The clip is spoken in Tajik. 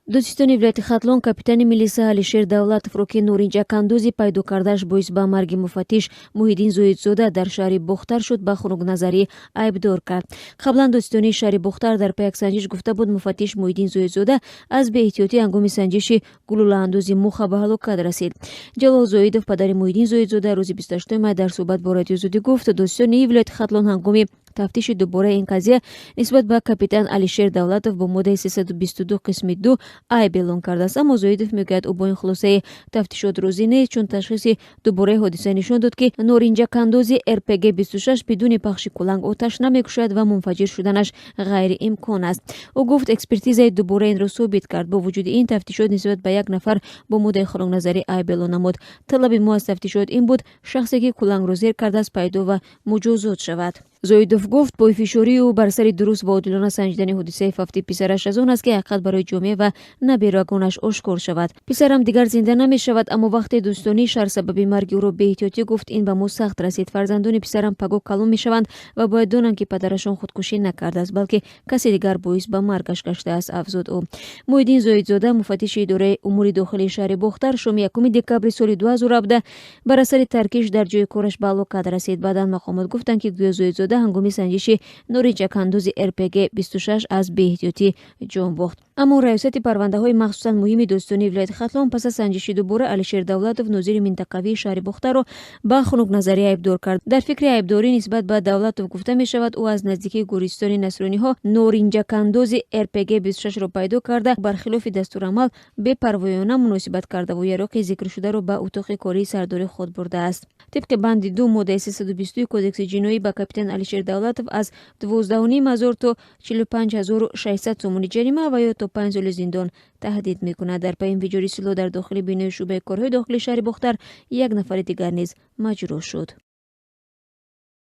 Дӯстистони вилояти Хатлон капитани милиса Алишер Давлатовро ки норинҷакандӯзӣ пайдо кардааш боис ба марги муфаттиш Муҳиддин Зоидзода дар шаҳри Бохтар шуд ба хунукназарӣ айбдор кард. Қаблан дӯстистони шаҳри Бохтар дар паяк санҷиш гуфта буд муфаттиш Муҳиддин Зоидзода аз беэҳтиётӣ ҳангоми санҷиши гулӯлаандози муха ба ҳалокат расид. Ҷалол Зоидов падари Муҳиддин Зоидзода рӯзи 28 май дар суҳбат бо радиои Зудӣ гуфт дӯстистони вилояти Хатлон ҳангоми тафтиши дубораи ин қазия нисбат ба капитан Алишер Давлатов бо моддаи 322 қисми 2 айб эълон кардааст, аммо Зоидов мегӯяд ӯ бо ин хулосаи тафтишот розӣ нест, чун ташхиси дубораи ҳодиса нишон дод, ки норинҷакандози РПГ-26 бидуни пахши куланг оташ намекушояд ва мунфаҷир шуданаш ғайриимкон аст. Ӯ гуфт экспертизаи дубора инро собит кард. Бо вуҷуди ин тафтишот нисбат ба як нафар бо моддаи хунукназарӣ айб эълон намуд. Талаби мо аз тафтишот ин буд шахсе ки кулангро зер кардааст пайдо ва муҷозот шавад. Зоидов гуфт пойфишории ӯ бар сари дуруст ва одилона санҷидани ҳодисаи фавти писараш аз он аст, ки ҳақиқат барои ҷомеа ва наберагонаш ошкор шавад. Писарам дигар зинда намешавад, аммо вақте дӯстонии шаҳр сабаби марги ӯро беэҳтиётӣ гуфт, ин ба мо сахт расид. Фарзандони писарам пагу калон мешаванд ва бояд донанд, ки падарашон худкушӣ накардааст, балки касе дигар боис ба маргаш гаштааст, афзуд ӯ. Муҳиддин Зоидзода муфаттиши идораи умури дохилии шаҳри Бохтар шоми 1 декабри соли 2017 бар асари Таркиш дар ҷойи кораш ба ҳалокат расид. Баъдан мақомот гуфтанд, ки гӯё Зоидзода ҳангоми санҷиши норинҷакандӯзи РПГ-26 аз беэҳтиётӣ ҷон бохт. Аммо раёсати парвандаҳои махсусан муҳими дӯстистони вилояти Хатлон пас аз санҷиши дубора Алишер Давлатов нозири минтақавии шаҳри Бохтарро ба хунукназарӣ айбдор кард. Дар фикри айбдорӣ нисбат ба Давлатов гуфта мешавад, ӯ аз наздикии гӯристони насрониҳо норинҷакандози РПГ-26-ро пайдо карда бархилофи дастурамал бепарвоёна муносибат кардаву яроқи зикршударо ба утоқи кории сардорӣ ход бурдааст. Тибқи банди 2 моддаи 322 кодекси ҷиноӣ ба капитан Алишер Давлатов аз 12,5 то 45,600 сомони ҷарима ва ё то 5 соли зиндон таҳдид мекунад. Дар пайин виҷори сило дар дохили бинои шӯъбаи корҳои дохилии шаҳри Бохтар як нафари дигар низ маҷрӯҳ шуд.